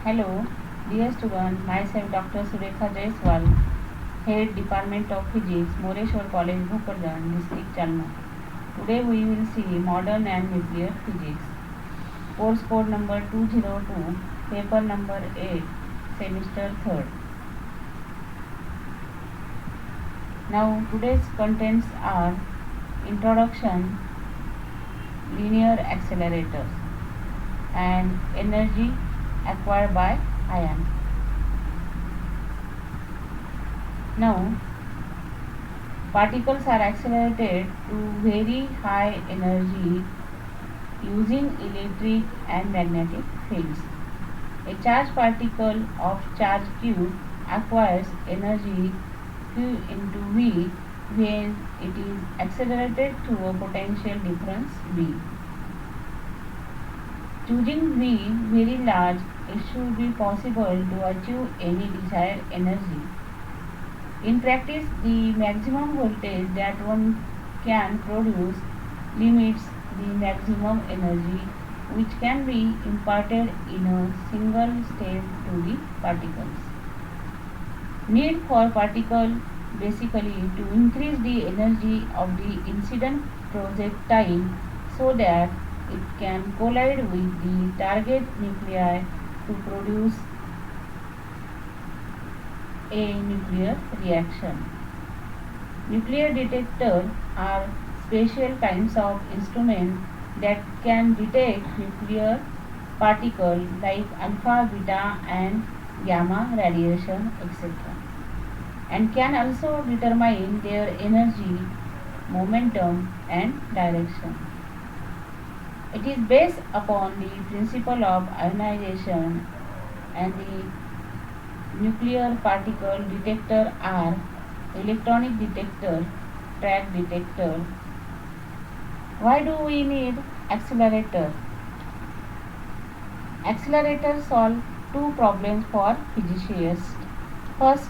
Hello, dear student. Myself Dr. Surekha Jaiswal, Head Department of Physics, Moreshwar College, Bhopalgarh, District Jalna. Today we will see modern and nuclear physics. Course code number 202, paper number 8, semester 3rd. Now today's contents are introduction, linear accelerators, and energy acquired by ion. Now, particles are accelerated to very high energy using electric and magnetic fields. A charged particle of charge q acquires energy q into v when it is accelerated through a potential difference v. Choosing v very large, it should be possible to achieve any desired energy. In practice, the maximum voltage that one can produce limits the maximum energy which can be imparted in a single state to the particles. Need for particle basically to increase the energy of the incident projectile so that it can collide with the target nuclei to produce a nuclear reaction. Nuclear detectors are special kinds of instruments that can detect nuclear particles like alpha, beta, and gamma radiation, etc., and can also determine their energy, momentum, and direction. It is based upon the principle of ionization, and the nuclear particle detector are electronic detector, track detector. Why do we need accelerator? Accelerators solve two problems for physicists. First,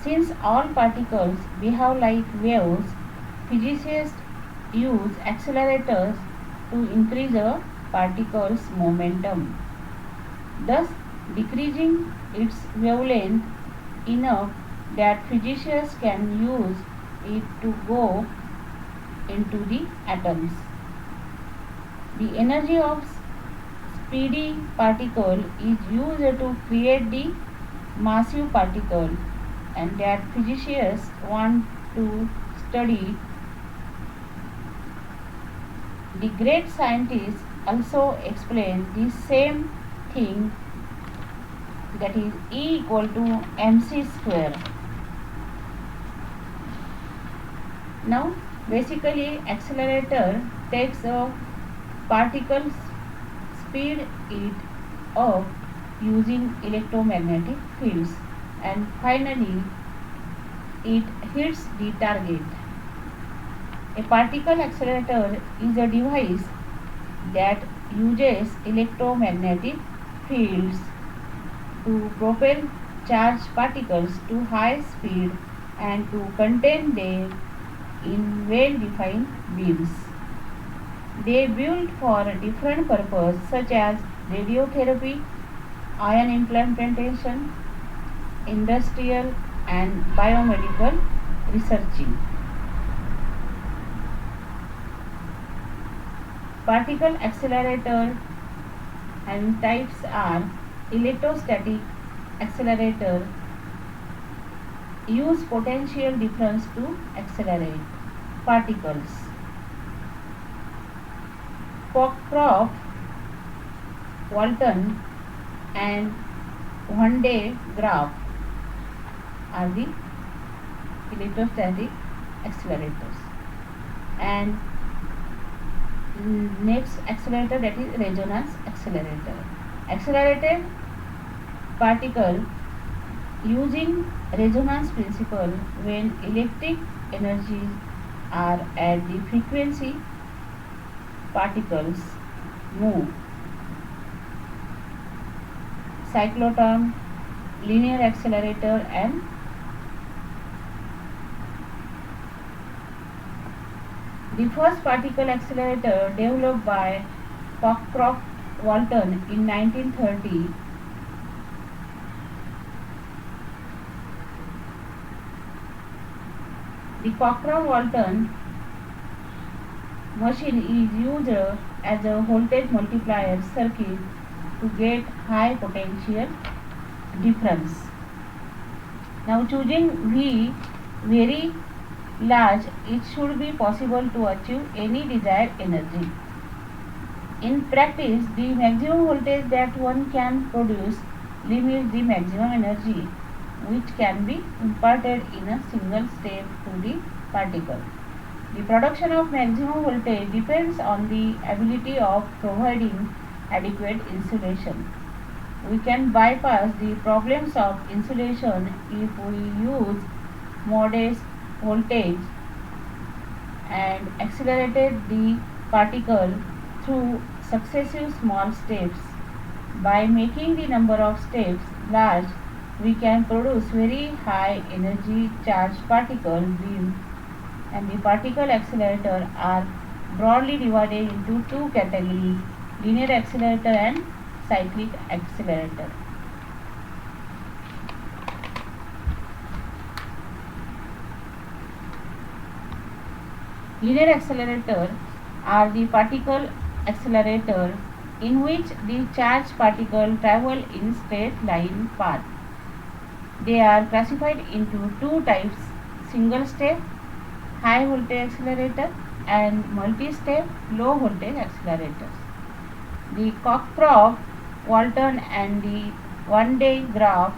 since all particles behave like waves, physicists use accelerators to increase a particle's momentum, thus decreasing its wavelength enough that physicists can use it to go into the atoms. The energy of speedy particle is used to create the massive particle, and that physicists want to study. The great scientists also explain the same thing, that is E equal to mc square. Now basically accelerator takes a particle, speed it up using electromagnetic fields, and finally it hits the target. A particle accelerator is a device that uses electromagnetic fields to propel charged particles to high speed and to contain them in well-defined beams. They built for different purposes such as radiotherapy, ion implantation, industrial and biomedical researching. Particle accelerator and types are electrostatic accelerator, use potential difference to accelerate particles. Cockcroft, Walton, and Van de Graaff are the electrostatic accelerators. And next accelerator, that is resonance accelerator. Accelerated particle using resonance principle when electric energies are at the frequency particles move. Cyclotron, linear accelerator, and the first particle accelerator developed by Cockcroft Walton in 1930. The Cockcroft-Walton machine is used as a voltage multiplier circuit to get high potential difference. Now choosing V very large, it should be possible to achieve any desired energy. In practice, the maximum voltage that one can produce limits the maximum energy which can be imparted in a single step to the particle. The production of maximum voltage depends on the ability of providing adequate insulation. We can bypass the problems of insulation if we use modest voltage and accelerated the particle through successive small steps. By making the number of steps large, we can produce very high energy charged particle beam, and the particle accelerator are broadly divided into two categories: linear accelerator and cyclic accelerator. Linear accelerator are the particle accelerator in which the charged particle travel in straight line path. They are classified into two types: single step high voltage accelerator and multi-step low voltage accelerators. The Cockcroft-Walton and the Van de Graaff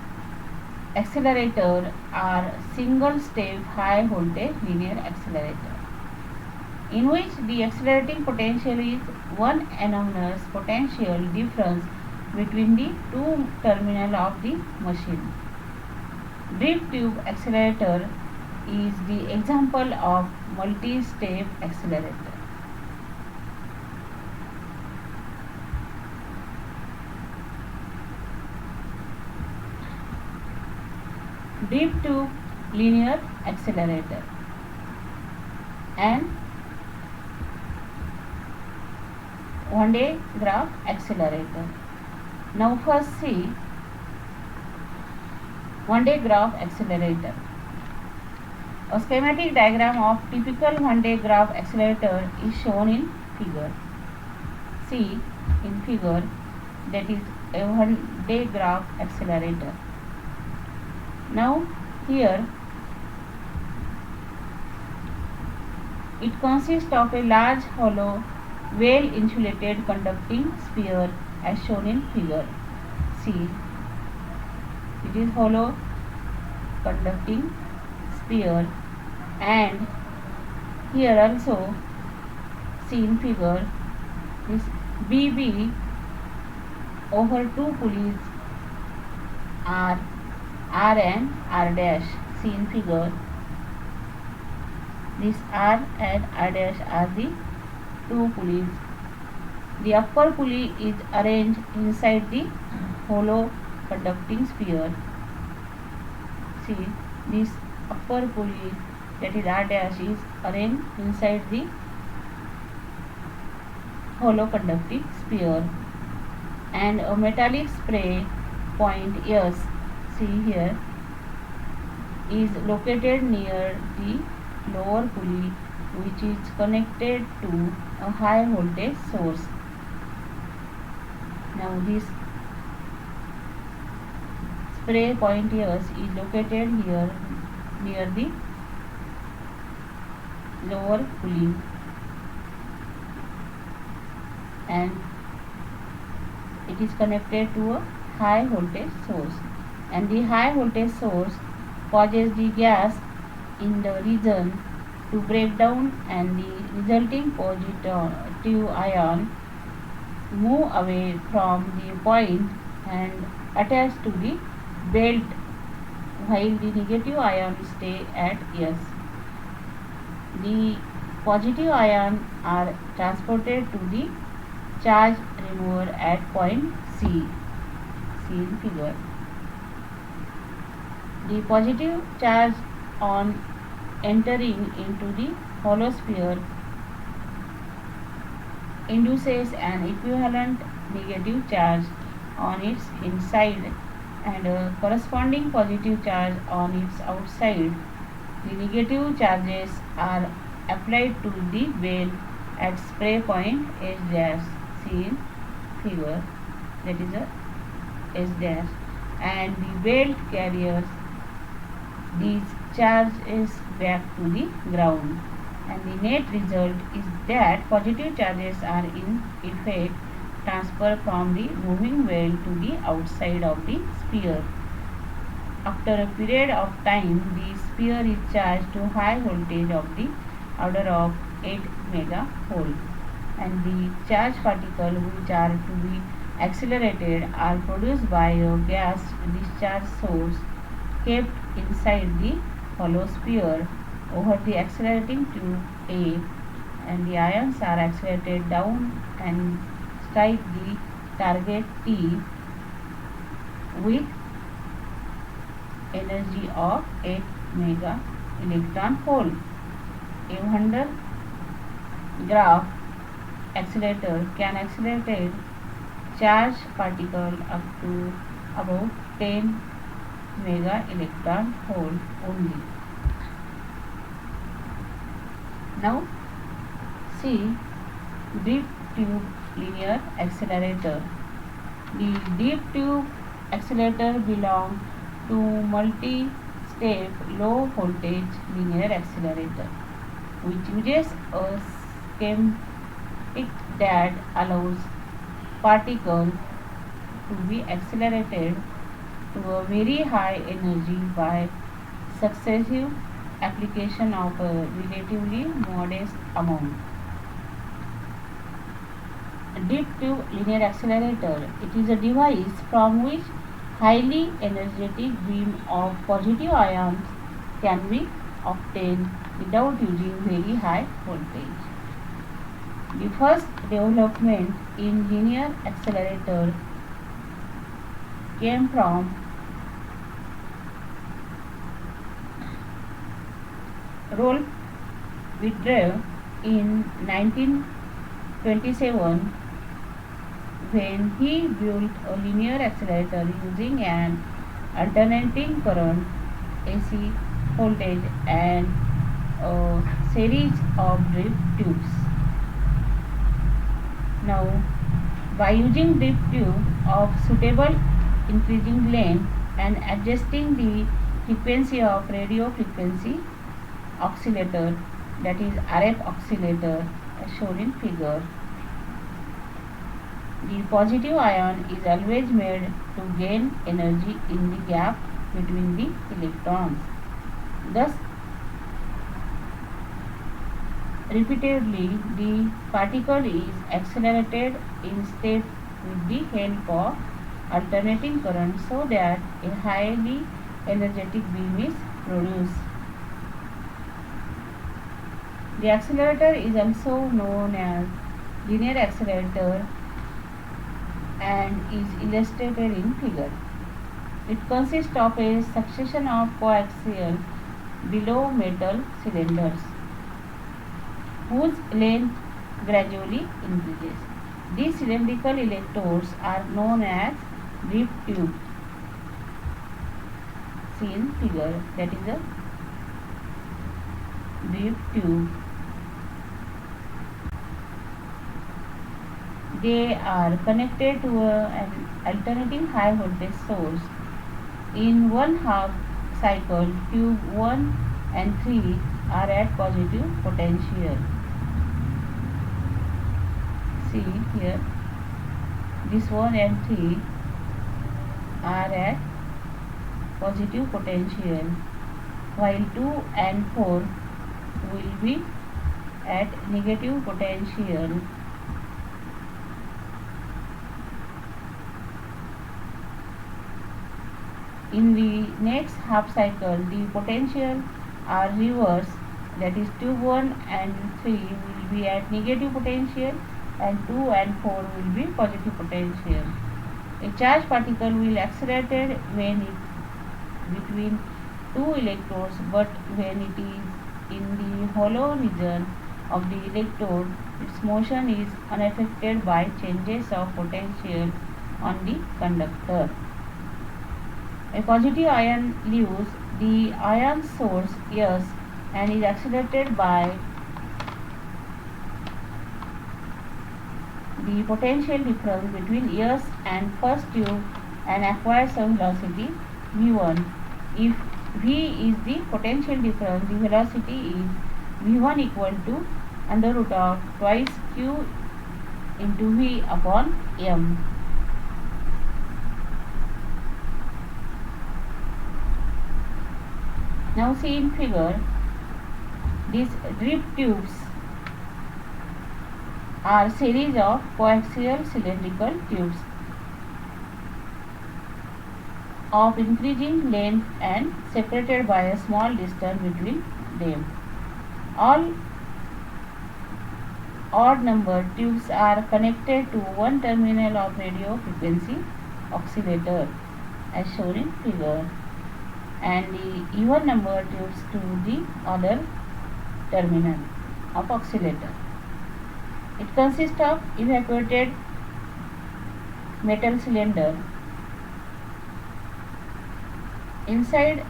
accelerator are single step high voltage linear accelerator, in which the accelerating potential is one enormous potential difference between the two terminals of the machine. Drip tube accelerator is the example of multi-step accelerator. Drip tube linear accelerator and Van de Graaff accelerator. Now first see Van de Graaff accelerator. A schematic diagram of typical Van de Graaff accelerator is shown in figure. See in figure, that is a Van de Graaff accelerator. Now here it consists of a large hollow well insulated conducting sphere as shown in figure. See, it is hollow conducting sphere, and here also see in figure this BB over two pulleys R and R dash. See in figure, this R and R dash are the two pulleys. The upper pulley is arranged inside the hollow conducting sphere. See, this upper pulley, that is R dash, is arranged inside the hollow conducting sphere, and a metallic spray point S, see here, is located near the lower pulley, which is connected to a high voltage source. Now this spray point S is located here near the lower pulley, and it is connected to a high voltage source, and the high voltage source causes the gas in the region to break down, and the resulting positive ion move away from the point and attach to the belt, while the negative ion stay at S. The positive ion are transported to the charge remover at point C. See in figure. The positive charge on entering into the hollow sphere induces an equivalent negative charge on its inside and a corresponding positive charge on its outside. The negative charges are applied to the bell at spray point S dash, seen figure, that is a S dash, and the belt carries these charges back to the ground, and the net result is that positive charges are in effect transferred from the moving belt to the outside of the sphere. After a period of time, the sphere is charged to high voltage of the order of 8 megavolt, and the charged particles which are to be accelerated are produced by a gas discharge source kept inside the hollow sphere over the accelerating tube A, and the ions are accelerated down and strike the target T with energy of 8 mega electron volt. A 100 graph accelerator can accelerate charged particle up to about 10 mega electron volt only. Now see deep tube linear accelerator. The deep tube accelerator belongs to multi-step low voltage linear accelerator, which uses a schematic that allows particles to be accelerated to a very high energy by successive application of a relatively modest amount. Deep tube linear accelerator. It is a device from which highly energetic beam of positive ions can be obtained without using very high voltage. The first development in linear accelerator came from Rolf Widmer in 1927 when he built a linear accelerator using an alternating current AC voltage and a series of drip tubes. Now, by using drip tube of suitable increasing length and adjusting the frequency of radio frequency oscillator, that is RF oscillator as shown in figure, the positive ion is always made to gain energy in the gap between the electrons. Thus, repeatedly, the particle is accelerated in step with the help of alternating current so that a highly energetic beam is produced. The accelerator is also known as linear accelerator and is illustrated in figure. It consists of a succession of coaxial below metal cylinders whose length gradually increases. These cylindrical electrodes are known as drip tube. Seen figure, that is a drip tube. They are connected to an alternating high voltage source. In one half cycle, tube 1 and 3 are at positive potential. See here, this 1 and 3 are at positive potential, while 2 and 4 will be at negative potential. In the next half cycle, the potential are reversed, that is tube 1 and 3 will be at negative potential and 2 and 4 will be positive potential. A charged particle will accelerate when it between two electrodes, but when it is in the hollow region of the electrode, its motion is unaffected by changes of potential on the conductor. A positive ion leaves the ion source S and is accelerated by the potential difference between S and first tube and acquires a velocity v1. If v is the potential difference, the velocity is v1 equal to under root of twice q into v upon m. Now see in figure, these drip tubes are series of coaxial cylindrical tubes of increasing length and separated by a small distance between them. All odd number tubes are connected to one terminal of radio frequency oscillator as shown in figure, and the even number tubes to the other terminal of oscillator. It consists of evacuated metal cylinder. Inside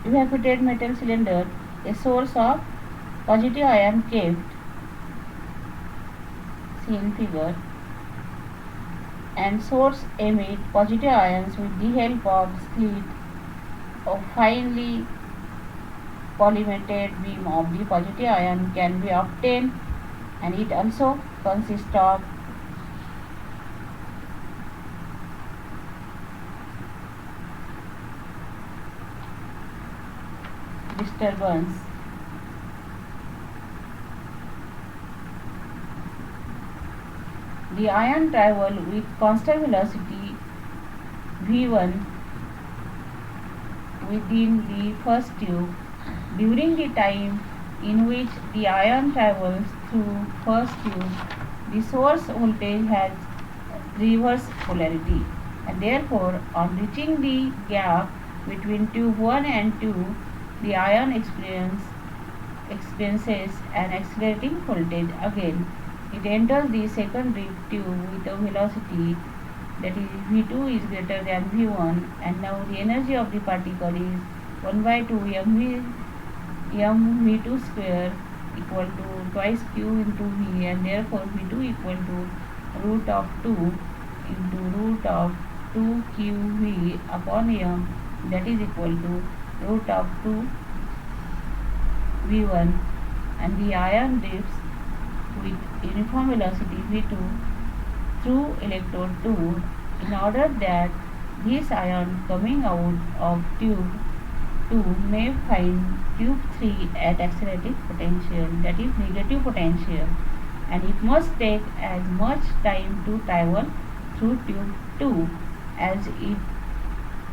evacuated metal cylinder, a source of positive ion kept, seen in figure, and source emit positive ions with the help of slit of finely polymetallic beam of the positive ion can be obtained, and it also consists of disturbance. The ion travel with constant velocity v1 within the first tube. During the time in which the ion travels through first tube, the source voltage has reverse polarity, and therefore on reaching the gap between tube 1 and 2, the ion experiences an accelerating voltage again. It enters the second drip tube with a velocity that is v2 is greater than v1, and now the energy of the particle is 1 by 2 mv2 square equal to twice q into v, and therefore v2 equal to root of 2 into root of 2 qv upon m, that is equal to root of 2 v1, and the ion drifts with uniform velocity v2 through electrode 2, in order that this ion coming out of tube 2 may find tube 3 at accelerating potential, that is negative potential, and it must take as much time to travel through tube 2 as it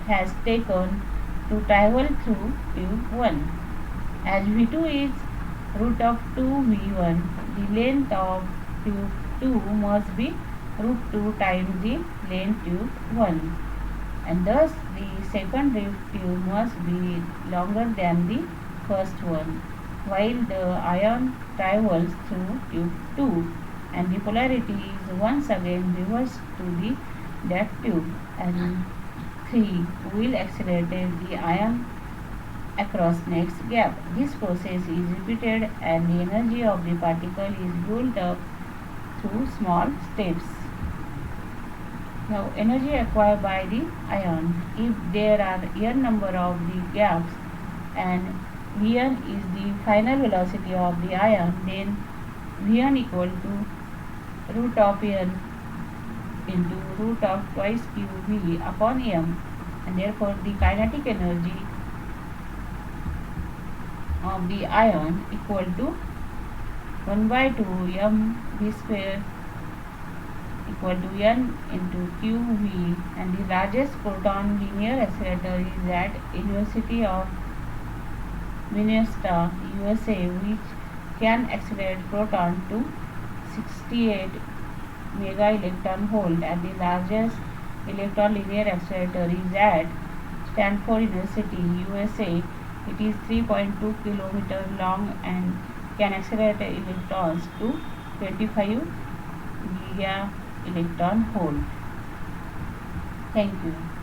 has taken to travel through tube 1. As v2 is root of 2 v1, the length of tube 2 must be root 2 times the length tube 1, and thus the second drip tube must be longer than the first one, while the ion travels through tube 2, and the polarity is once again reversed to that tube, and 3 will accelerate the ion across next gap. This process is repeated and the energy of the particle is built up through small steps. Now, energy acquired by the ion. If there are n number of the gaps and Vn is the final velocity of the ion, then Vn equal to root of n into root of twice qv upon m, and therefore the kinetic energy of the ion equal to 1 by 2 mv square equal to n into qv, and the largest proton linear accelerator is at University of Minnesota, USA, which can accelerate proton to 68 mega electron volt, and the largest electron linear accelerator is at Stanford University, USA. It is 3.2 km long and can accelerate electrons to 25 giga electron volt. Thank you.